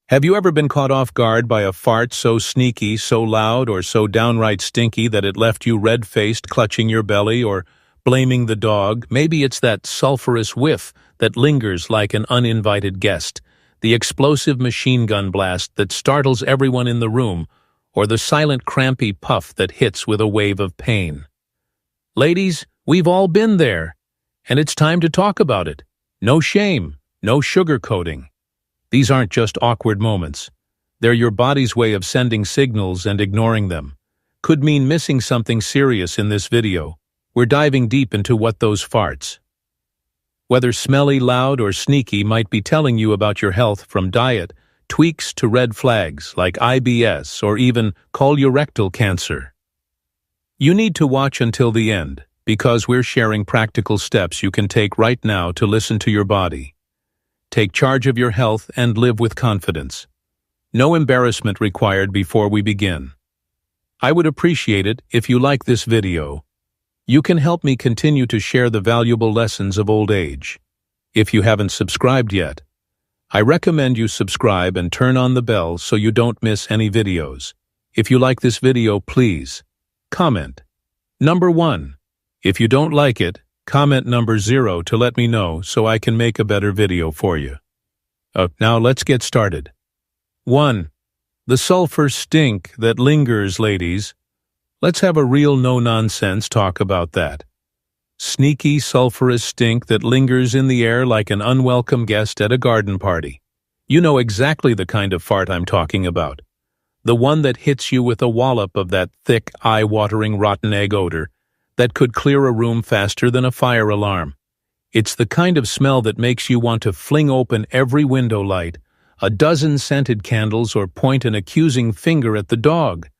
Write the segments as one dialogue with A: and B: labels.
A: Have you ever been caught off guard by a fart so sneaky, so loud, or so downright stinky that it left you red-faced, clutching your belly, or blaming the dog? Maybe it's that sulfurous whiff that lingers like an uninvited guest, the explosive machine gun blast that startles everyone in the room, or the silent, crampy puff that hits with a wave of pain. Ladies, we've all been there, and it's time to talk about it. No shame, no sugarcoating. These aren't just awkward moments. They're your body's way of sending signals, and ignoring them could mean missing something serious. In this video, we're diving deep into what those farts, whether smelly, loud, or sneaky, might be telling you about your health, from diet tweaks to red flags like IBS or even colorectal cancer. You need to watch until the end, because we're sharing practical steps you can take right now to listen to your body. Take charge of your health and live with confidence. No embarrassment required before we begin. I would appreciate it if you like this video. You can help me continue to share the valuable lessons of old age. If you haven't subscribed yet, I recommend you subscribe and turn on the bell so you don't miss any videos. If you like this video, please comment number 1. If you don't like it, comment number 0 to let me know so I can make a better video for you. Now let's get started. 1. The sulfur stink that lingers, ladies. Let's have a real no-nonsense talk about that. Sneaky, sulfurous stink that lingers in the air like an unwelcome guest at a garden party. You know exactly the kind of fart I'm talking about. The one that hits you with a wallop of that thick, eye-watering rotten egg odor that could clear a room faster than a fire alarm. It's the kind of smell that makes you want to fling open every window light, a dozen scented candles, or point an accusing finger at the dog,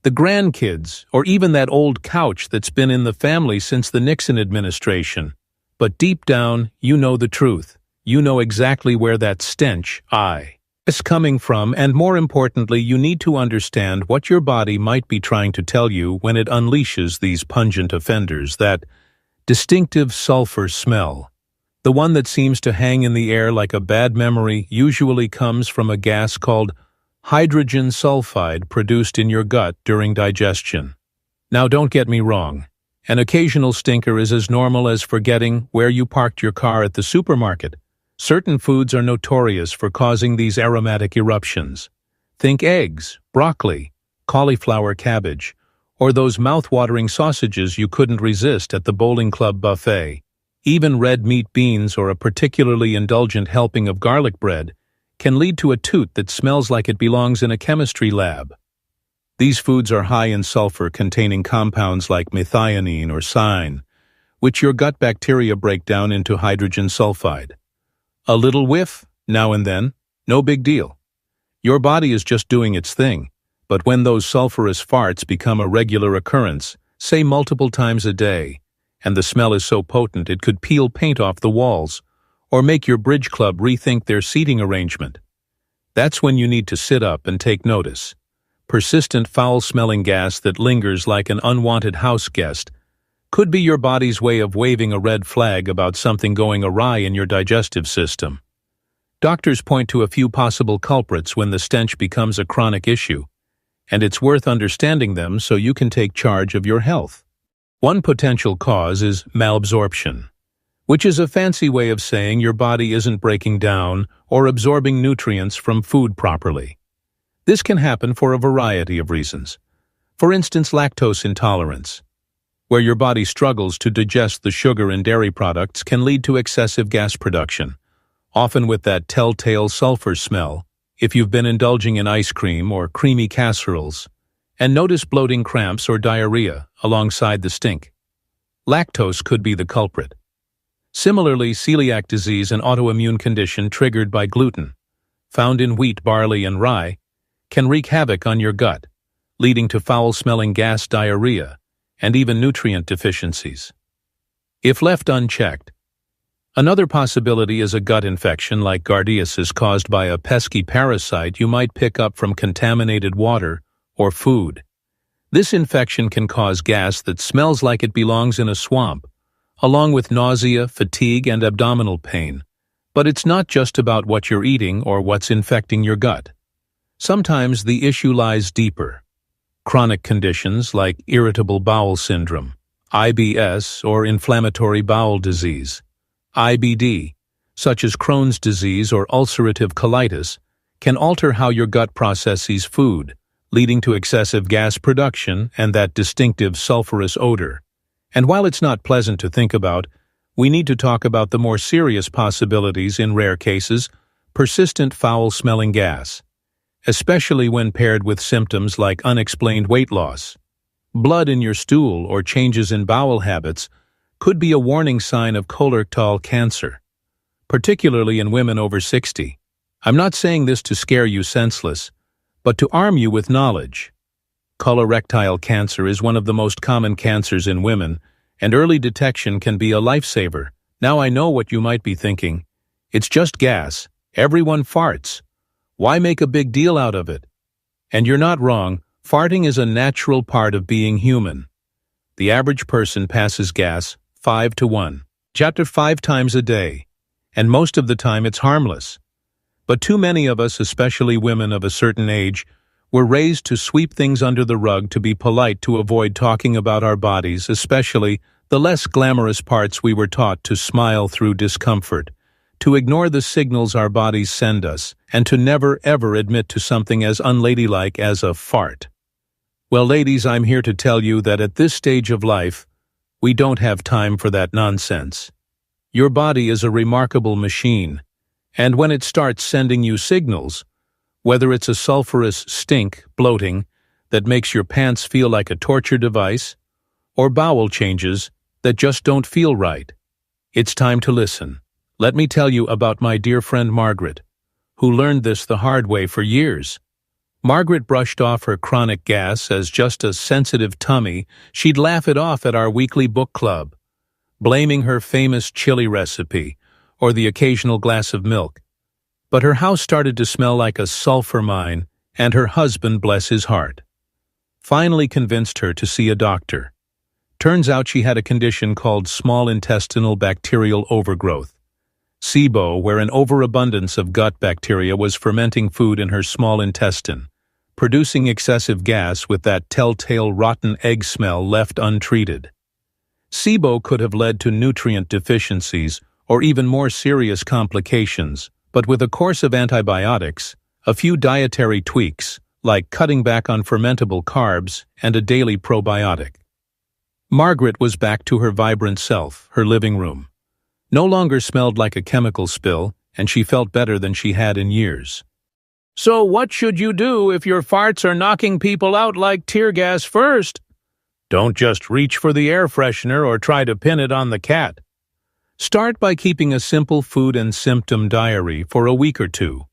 A: the grandkids, or even that old couch that's been in the family since the Nixon administration. But deep down, you know the truth. You know exactly where that stench is coming from, and more importantly, you need to understand what your body might be trying to tell you when it unleashes these pungent offenders, that distinctive sulfur smell. The one that seems to hang in the air like a bad memory usually comes from a gas called hydrogen sulfide produced in your gut during digestion. Now, don't get me wrong. An occasional stinker is as normal as forgetting where you parked your car at the supermarket. Certain foods are notorious for causing these aromatic eruptions. Think eggs, broccoli, cauliflower cabbage, or those mouth-watering sausages you couldn't resist at the bowling club buffet. Even red meat beans or a particularly indulgent helping of garlic bread can lead to a toot that smells like it belongs in a chemistry lab. These foods are high in sulfur, containing compounds like methionine or cyan, which your gut bacteria break down into hydrogen sulfide. A little whiff, now and then, no big deal. Your body is just doing its thing. But when those sulfurous farts become a regular occurrence, say multiple times a day, and the smell is so potent it could peel paint off the walls, or make your bridge club rethink their seating arrangement, that's when you need to sit up and take notice. Persistent foul-smelling gas that lingers like an unwanted house guest could be your body's way of waving a red flag about something going awry in your digestive system. Doctors point to a few possible culprits when the stench becomes a chronic issue, and it's worth understanding them so you can take charge of your health. One potential cause is malabsorption, which is a fancy way of saying your body isn't breaking down or absorbing nutrients from food properly. This can happen for a variety of reasons. For instance, lactose intolerance, where your body struggles to digest the sugar in dairy products, can lead to excessive gas production, often with that telltale sulfur smell if you've been indulging in ice cream or creamy casseroles, and notice bloating, cramps, or diarrhea alongside the stink. Lactose could be the culprit. Similarly, celiac disease, an autoimmune condition triggered by gluten, found in wheat, barley, and rye, can wreak havoc on your gut, leading to foul-smelling gas, diarrhea, and even nutrient deficiencies. If left unchecked, another possibility is a gut infection like giardiasis caused by a pesky parasite you might pick up from contaminated water or food. This infection can cause gas that smells like it belongs in a swamp, along with nausea, fatigue, and abdominal pain. But it's not just about what you're eating or what's infecting your gut. Sometimes the issue lies deeper. Chronic conditions like irritable bowel syndrome, IBS, or inflammatory bowel disease, IBD, such as Crohn's disease or ulcerative colitis, can alter how your gut processes food, leading to excessive gas production and that distinctive sulfurous odor. And while it's not pleasant to think about, we need to talk about the more serious possibilities in rare cases: persistent foul-smelling gas, especially when paired with symptoms like unexplained weight loss. Blood in your stool or changes in bowel habits could be a warning sign of colorectal cancer, particularly in women over 60. I'm not saying this to scare you senseless, but to arm you with knowledge. Colorectal cancer is one of the most common cancers in women, and early detection can be a lifesaver. Now I know what you might be thinking. It's just gas. Everyone farts. Why make a big deal out of it? And you're not wrong. Farting is a natural part of being human. The average person passes gas 5 to 1, chapter 5 times a day, and most of the time it's harmless. But too many of us, especially women of a certain age, were raised to sweep things under the rug, to be polite, to avoid talking about our bodies, especially the less glamorous parts. We were taught to smile through discomfort, to ignore the signals our bodies send us, and to never ever admit to something as unladylike as a fart. Well, ladies, I'm here to tell you that at this stage of life, we don't have time for that nonsense. Your body is a remarkable machine, and when it starts sending you signals, whether it's a sulfurous stink, bloating, that makes your pants feel like a torture device, or bowel changes that just don't feel right, it's time to listen. Let me tell you about my dear friend Margaret, who learned this the hard way for years. Margaret brushed off her chronic gas as just a sensitive tummy. She'd laugh it off at our weekly book club, blaming her famous chili recipe or the occasional glass of milk. But her house started to smell like a sulfur mine, and her husband, bless his heart, finally convinced her to see a doctor. Turns out she had a condition called small intestinal bacterial overgrowth, SIBO, where an overabundance of gut bacteria was fermenting food in her small intestine, producing excessive gas with that telltale rotten egg smell left untreated. SIBO could have led to nutrient deficiencies or even more serious complications, but with a course of antibiotics, a few dietary tweaks, like cutting back on fermentable carbs and a daily probiotic, Margaret was back to her vibrant self. Her living room no longer smelled like a chemical spill, and she felt better than she had in years. So what should you do if your farts are knocking people out like tear gas first? Don't just reach for the air freshener or try to pin it on the cat. Start by keeping a simple food and symptom diary for a week or two.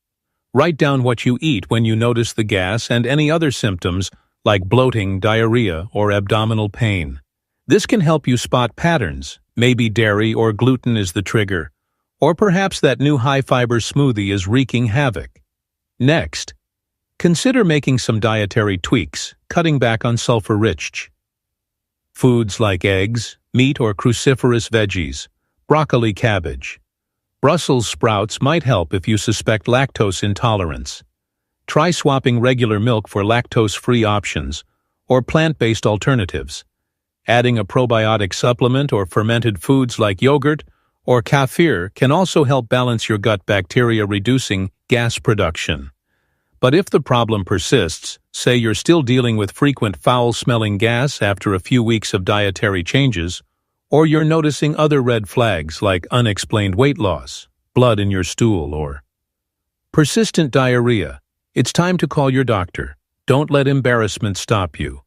A: Write down what you eat when you notice the gas and any other symptoms like bloating, diarrhea, or abdominal pain. This can help you spot patterns. Maybe dairy or gluten is the trigger, or perhaps that new high-fiber smoothie is wreaking havoc. Next, consider making some dietary tweaks, cutting back on sulfur-rich foods like eggs, meat, or cruciferous veggies. Broccoli, cabbage, Brussels sprouts might help if you suspect lactose intolerance. Try swapping regular milk for lactose-free options or plant-based alternatives. Adding a probiotic supplement or fermented foods like yogurt or kefir can also help balance your gut bacteria, reducing gas production. But if the problem persists, say you're still dealing with frequent foul-smelling gas after a few weeks of dietary changes, or you're noticing other red flags like unexplained weight loss, blood in your stool, or persistent diarrhea, it's time to call your doctor. Don't let embarrassment stop you.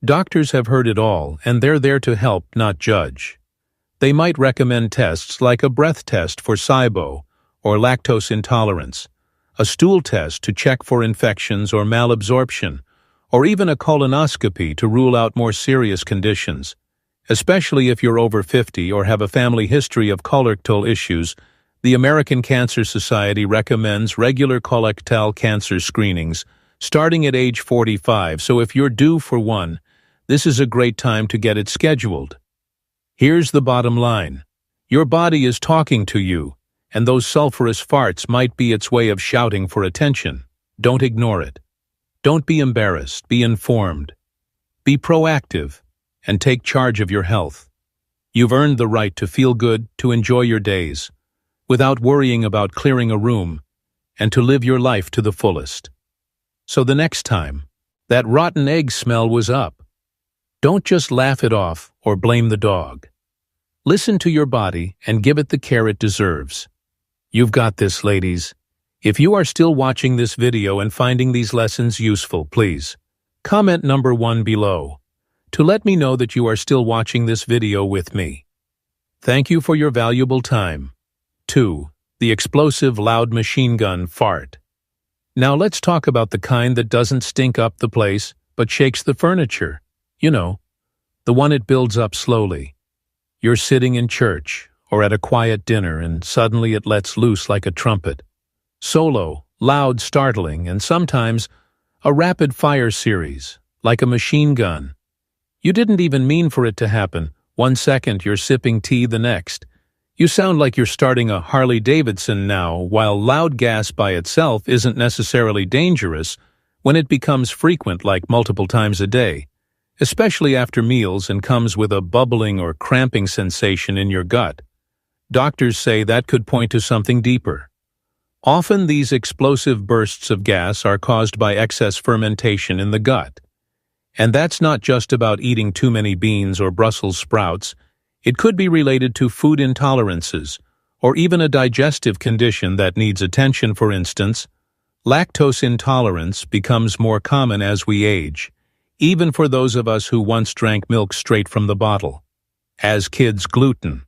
A: Doctors have heard it all, and they're there to help, not judge. They might recommend tests like a breath test for SIBO or lactose intolerance, a stool test to check for infections or malabsorption, or even a colonoscopy to rule out more serious conditions. Especially if you're over 50 or have a family history of colorectal issues, the American Cancer Society recommends regular colorectal cancer screenings starting at age 45, so if you're due for one, this is a great time to get it scheduled. Here's the bottom line. Your body is talking to you, and those sulfurous farts might be its way of shouting for attention. Don't ignore it. Don't be embarrassed, be informed. Be proactive, and take charge of your health. You've earned the right to feel good, to enjoy your days, without worrying about clearing a room, and to live your life to the fullest. So the next time that rotten egg smell was up, don't just laugh it off or blame the dog. Listen to your body and give it the care it deserves. You've got this, ladies. If you are still watching this video and finding these lessons useful, please comment number 1 below to let me know that you are still watching this video with me. Thank you for your valuable time. 2. The explosive loud machine gun fart. Now let's talk about the kind that doesn't stink up the place but shakes the furniture. You know, the one it builds up slowly. You're sitting in church or at a quiet dinner and suddenly it lets loose like a trumpet. Solo, loud, startling, and sometimes a rapid-fire series, like a machine gun. You didn't even mean for it to happen. 1 second you're sipping tea, the next. You sound like you're starting a Harley Davidson now. While loud gas by itself isn't necessarily dangerous, when it becomes frequent, like multiple times a day, especially after meals, and comes with a bubbling or cramping sensation in your gut, doctors say that could point to something deeper. Often these explosive bursts of gas are caused by excess fermentation in the gut. And that's not just about eating too many beans or Brussels sprouts. It could be related to food intolerances, or even a digestive condition that needs attention. For instance, lactose intolerance becomes more common as we age, even for those of us who once drank milk straight from the bottle. As kids, gluten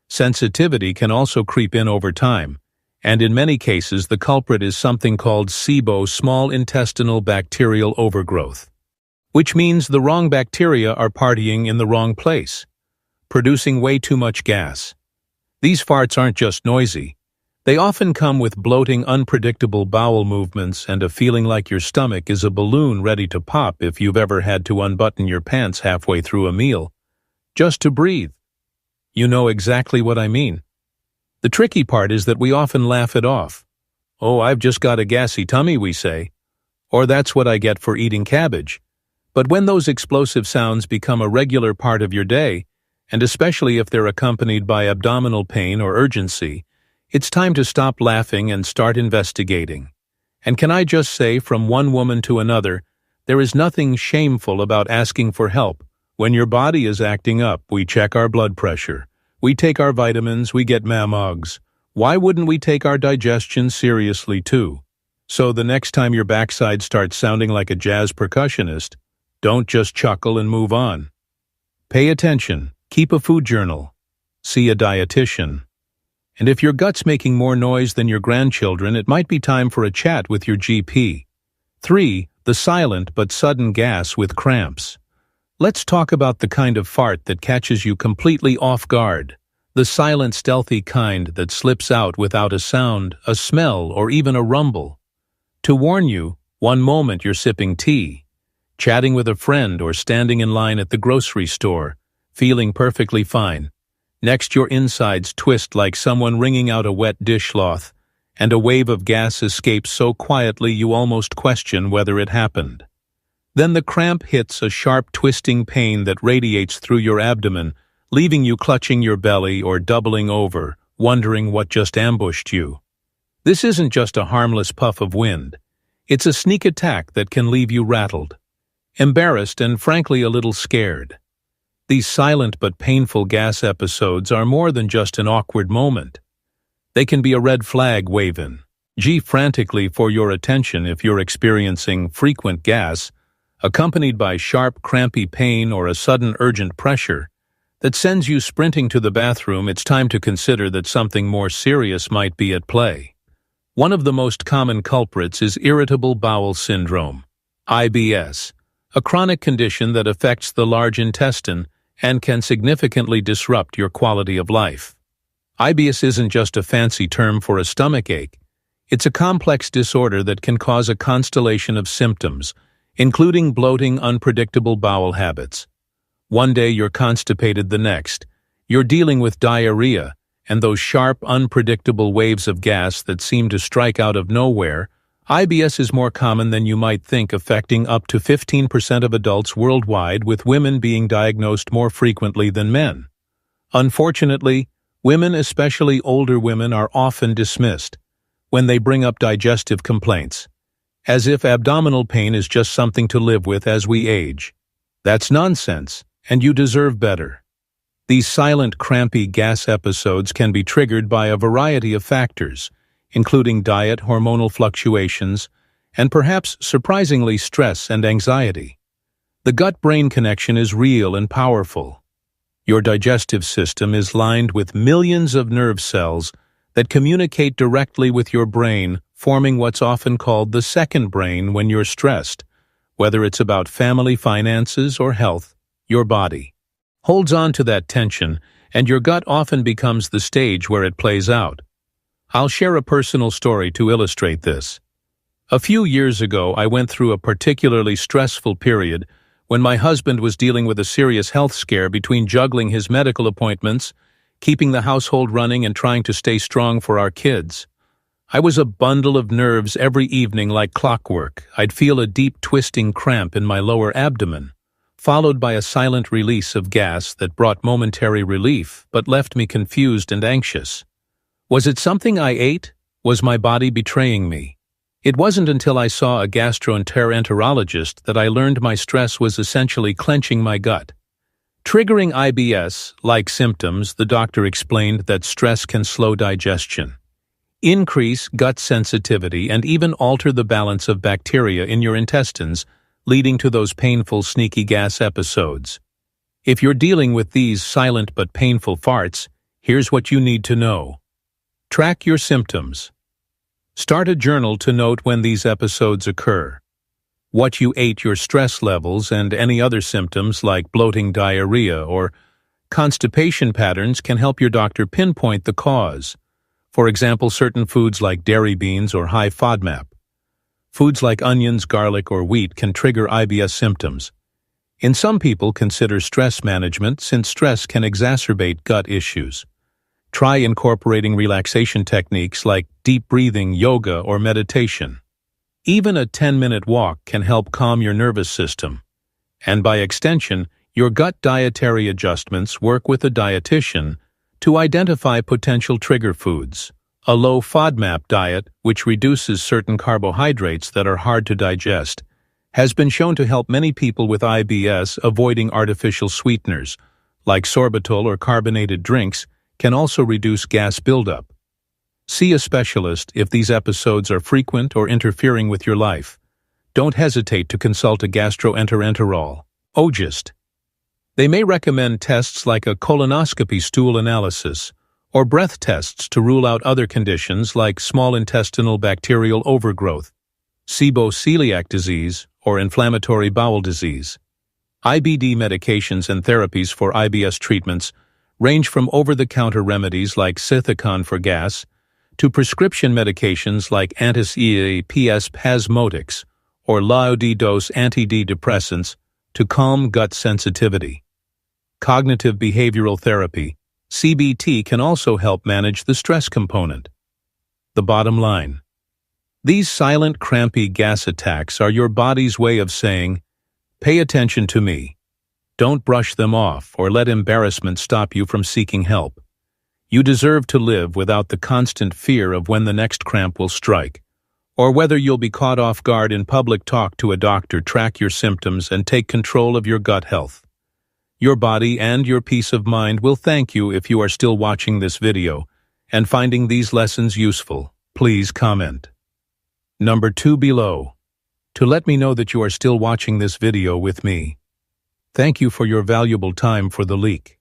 A: sensitivity can also creep in over time, and in many cases the culprit is something called SIBO, small intestinal bacterial overgrowth, which means the wrong bacteria are partying in the wrong place, producing way too much gas. These farts aren't just noisy. They often come with bloating, unpredictable bowel movements, and a feeling like your stomach is a balloon ready to pop. If you've ever had to unbutton your pants halfway through a meal just to breathe, you know exactly what I mean. The tricky part is that we often laugh it off. "Oh, I've just got a gassy tummy," we say. Or "That's what I get for eating cabbage." But when those explosive sounds become a regular part of your day, and especially if they're accompanied by abdominal pain or urgency, it's time to stop laughing and start investigating. And can I just say, from one woman to another, there is nothing shameful about asking for help. When your body is acting up, we check our blood pressure. We take our vitamins, we get mammogs. Why wouldn't we take our digestion seriously too? So the next time your backside starts sounding like a jazz percussionist, don't just chuckle and move on. Pay attention, keep a food journal, see a dietitian. And if your gut's making more noise than your grandchildren, it might be time for a chat with your GP. 3. The silent but sudden gas with cramps. Let's talk about the kind of fart that catches you completely off guard. The silent, stealthy kind that slips out without a sound, a smell, or even a rumble. To warn you, one moment you're sipping tea, chatting with a friend, or standing in line at the grocery store, feeling perfectly fine. Next, your insides twist like someone wringing out a wet dishcloth, and a wave of gas escapes so quietly you almost question whether it happened. Then the cramp hits, a sharp twisting pain that radiates through your abdomen, leaving you clutching your belly or doubling over, wondering what just ambushed you. This isn't just a harmless puff of wind. It's a sneak attack that can leave you rattled, embarrassed, and frankly a little scared. These silent but painful gas episodes are more than just an awkward moment. They can be a red flag waving frantically for your attention if you're experiencing frequent gas, accompanied by sharp, crampy pain or a sudden urgent pressure that sends you sprinting to the bathroom. It's time to consider that something more serious might be at play. One of the most common culprits is irritable bowel syndrome, IBS, a chronic condition that affects the large intestine and can significantly disrupt your quality of life. IBS isn't just a fancy term for a stomach ache. It's a complex disorder that can cause a constellation of symptoms, including bloating, unpredictable bowel habits. One day you're constipated, the next you're dealing with diarrhea and those sharp, unpredictable waves of gas that seem to strike out of nowhere, IBS is more common than you might think, affecting up to 15% of adults worldwide, with women being diagnosed more frequently than men. Unfortunately, women, especially older women, are often dismissed when they bring up digestive complaints, as if abdominal pain is just something to live with as we age. That's nonsense, and you deserve better. These silent, crampy gas episodes can be triggered by a variety of factors, including diet, hormonal fluctuations, and perhaps surprisingly stress and anxiety. The gut-brain connection is real and powerful. Your digestive system is lined with millions of nerve cells that communicate directly with your brain, forming what's often called the second brain when you're stressed. Whether it's about family, finances, or health, your body holds on to that tension, and your gut often becomes the stage where it plays out. I'll share a personal story to illustrate this. A few years ago, I went through a particularly stressful period when my husband was dealing with a serious health scare between juggling his medical appointments, keeping the household running, and trying to stay strong for our kids. I was a bundle of nerves every evening like clockwork. I'd feel a deep twisting cramp in my lower abdomen, followed by a silent release of gas that brought momentary relief but left me confused and anxious. Was it something I ate? Was my body betraying me? It wasn't until I saw a gastroenterologist that I learned my stress was essentially clenching my gut. Triggering IBS-like symptoms, the doctor explained that stress can slow digestion, increase gut sensitivity, and even alter the balance of bacteria in your intestines, leading to those painful, sneaky gas episodes. If you're dealing with these silent but painful farts, here's what you need to know. Track your symptoms. Start a journal to note when these episodes occur. What you ate, your stress levels, and any other symptoms like bloating, diarrhea, or constipation patterns can help your doctor pinpoint the cause. For example, certain foods like dairy beans or high FODMAP. Foods like onions, garlic, or wheat can trigger IBS symptoms. In some people, consider stress management, since stress can exacerbate gut issues. Try incorporating relaxation techniques like deep breathing, yoga, or meditation. Even a 10-minute walk can help calm your nervous system. And by extension, your gut dietary adjustments work with a dietitian to identify potential trigger foods. A low FODMAP diet, which reduces certain carbohydrates that are hard to digest, has been shown to help many people with IBS. Avoiding artificial sweeteners, like sorbitol or carbonated drinks, can also reduce gas buildup. See a specialist if these episodes are frequent or interfering with your life. Don't hesitate to consult a gastroenterologist. They may recommend tests like a colonoscopy stool analysis or breath tests to rule out other conditions like small intestinal bacterial overgrowth, celiac disease, or inflammatory bowel disease. IBD medications and therapies for IBS treatments range from over-the-counter remedies like Cithicon for gas to prescription medications like anti-spasmodics or low-dose antidepressants to calm gut sensitivity. Cognitive behavioral therapy, CBT, can also help manage the stress component. The bottom line: these silent, crampy gas attacks are your body's way of saying, "Pay attention to me." Don't brush them off or let embarrassment stop you from seeking help. You deserve to live without the constant fear of when the next cramp will strike, or whether you'll be caught off guard in public. Talk to a doctor, track your symptoms, and take control of your gut health. Your body and your peace of mind will thank you. If you are still watching this video and finding these lessons useful, please comment number 2 below to let me know that you are still watching this video with me. Thank you for your valuable time for the leak.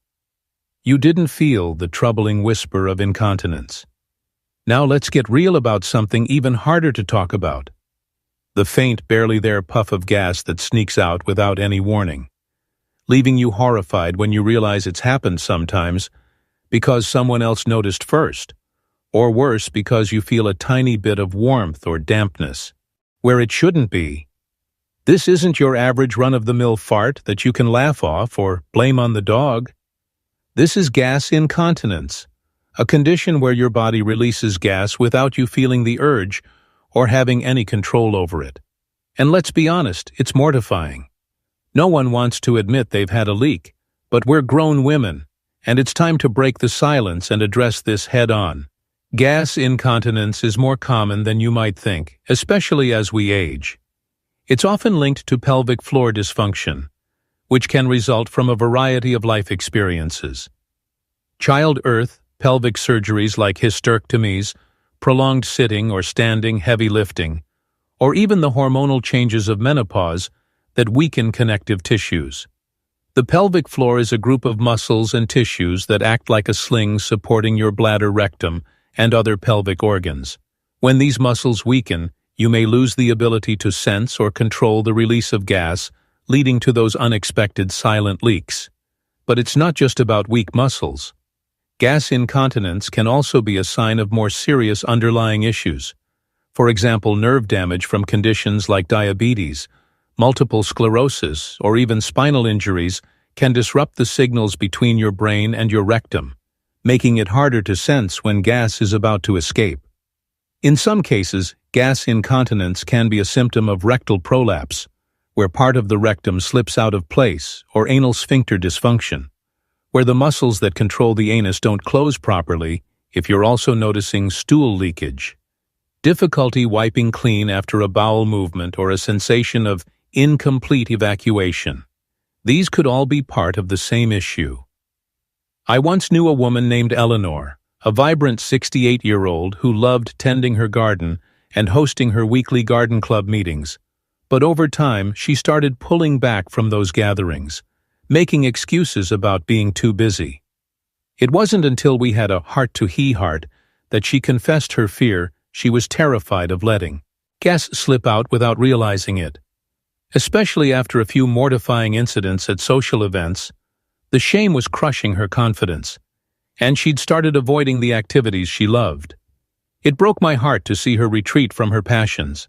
A: You didn't feel the troubling whisper of incontinence. Now let's get real about something even harder to talk about. The faint, barely there puff of gas that sneaks out without any warning, leaving you horrified when you realize it's happened, sometimes because someone else noticed first, or worse, because you feel a tiny bit of warmth or dampness where it shouldn't be. This isn't your average run-of-the-mill fart that you can laugh off or blame on the dog. This is gas incontinence, a condition where your body releases gas without you feeling the urge or having any control over it. And let's be honest, it's mortifying. No one wants to admit they've had a leak, but we're grown women, and it's time to break the silence and address this head-on. Gas incontinence is more common than you might think, especially as we age. It's often linked to pelvic floor dysfunction, which can result from a variety of life experiences. Childbirth, pelvic surgeries like hysterectomies, prolonged sitting or standing heavy lifting, or even the hormonal changes of menopause that weaken connective tissues. The pelvic floor is a group of muscles and tissues that act like a sling supporting your bladder, rectum, and other pelvic organs. When these muscles weaken, you may lose the ability to sense or control the release of gas, leading to those unexpected silent leaks. But it's not just about weak muscles. Gas incontinence can also be a sign of more serious underlying issues. For example, nerve damage from conditions like diabetes, multiple sclerosis, or even spinal injuries can disrupt the signals between your brain and your rectum, making it harder to sense when gas is about to escape. In some cases, gas incontinence can be a symptom of rectal prolapse, where part of the rectum slips out of place, or anal sphincter dysfunction, where the muscles that control the anus don't close properly. If you're also noticing stool leakage, difficulty wiping clean after a bowel movement, or a sensation of incomplete evacuation, these could all be part of the same issue. I once knew a woman named Eleanor, a vibrant 68-year-old who loved tending her garden and hosting her weekly garden club meetings. But over time, she started pulling back from those gatherings, making excuses about being too busy. It wasn't until we had a heart-to-heart that she confessed her fear. She was terrified of letting gas slip out without realizing it. Especially after a few mortifying incidents at social events, the shame was crushing her confidence, and she'd started avoiding the activities she loved. It broke my heart to see her retreat from her passions.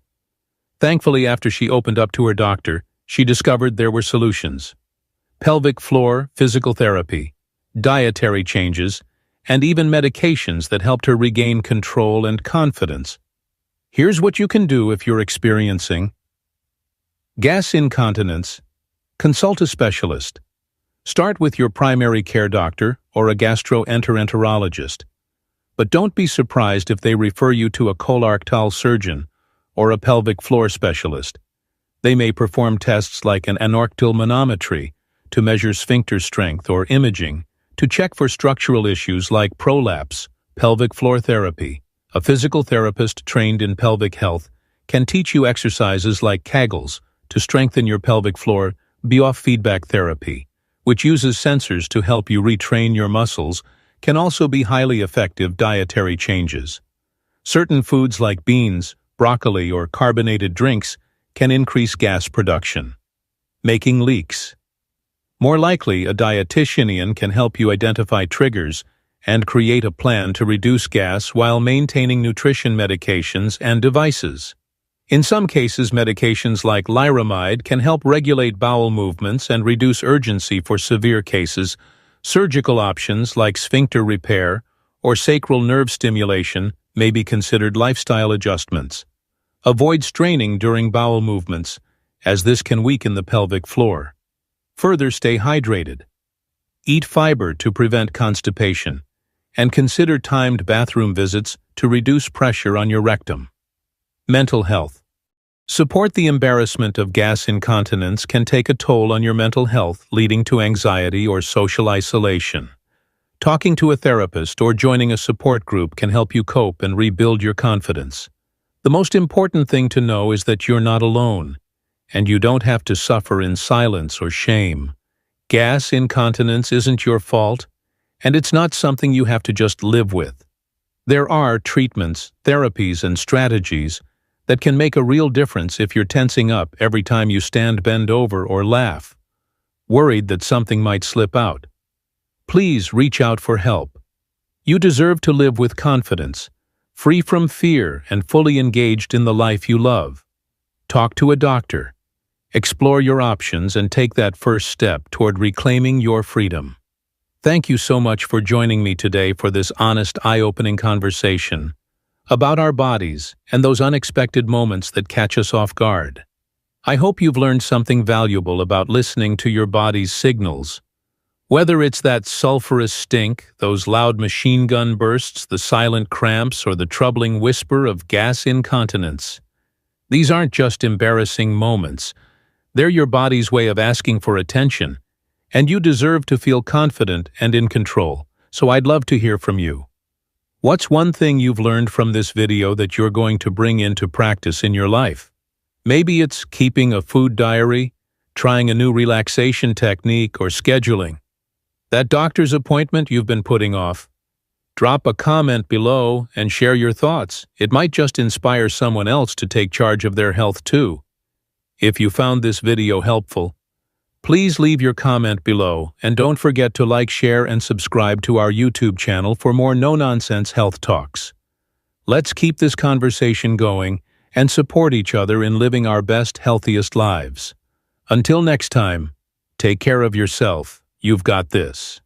A: Thankfully, after she opened up to her doctor, she discovered there were solutions: pelvic floor, physical therapy, dietary changes, and even medications that helped her regain control and confidence. Here's what you can do if you're experiencing gas incontinence. Consult a specialist. Start with your primary care doctor or a gastroenterologist. But don't be surprised if they refer you to a colorectal surgeon or a pelvic floor specialist. They may perform tests like an anorrectal manometry to measure sphincter strength, or imaging to check for structural issues like prolapse. Pelvic floor therapy. A physical therapist trained in pelvic health can teach you exercises like Kegels to strengthen your pelvic floor. Biofeedback therapy, which uses sensors to help you retrain your muscles, can also be highly effective. Dietary changes. Certain foods like beans, broccoli, or carbonated drinks can increase gas production, making leaks. More likely, a dietitian can help you identify triggers and create a plan to reduce gas while maintaining nutrition. Medications and devices. In some cases, medications like liramide can help regulate bowel movements and reduce urgency for severe cases. Surgical options like sphincter repair or sacral nerve stimulation may be considered lifestyle adjustments. Avoid straining during bowel movements, as this can weaken the pelvic floor. Further, stay hydrated. Eat fiber to prevent constipation, and consider timed bathroom visits to reduce pressure on your rectum. Mental health. Support. The embarrassment of gas incontinence can take a toll on your mental health, leading to anxiety or social isolation. Talking to a therapist or joining a support group can help you cope and rebuild your confidence. The most important thing to know is that you're not alone, and you don't have to suffer in silence or shame. Gas incontinence isn't your fault, and it's not something you have to just live with. There are treatments, therapies, and strategies that can make a real difference if you're tensing up every time you stand, bend over, or laugh, worried that something might slip out. Please reach out for help. You deserve to live with confidence, free from fear and fully engaged in the life you love. Talk to a doctor. Explore your options and take that first step toward reclaiming your freedom. Thank you so much for joining me today for this honest, eye-opening conversation. about our bodies and those unexpected moments that catch us off guard. I hope you've learned something valuable about listening to your body's signals. Whether it's that sulfurous stink, those loud machine gun bursts, the silent cramps, or the troubling whisper of gas incontinence. These aren't just embarrassing moments. They're your body's way of asking for attention, and you deserve to feel confident and in control, so I'd love to hear from you. What's one thing you've learned from this video that you're going to bring into practice in your life? Maybe it's keeping a food diary, trying a new relaxation technique, or scheduling that doctor's appointment you've been putting off. Drop a comment below and share your thoughts. It might just inspire someone else to take charge of their health too. If you found this video helpful, please leave your comment below and don't forget to like, share, and subscribe to our YouTube channel for more no-nonsense health talks. Let's keep this conversation going and support each other in living our best, healthiest lives. Until next time, take care of yourself. You've got this.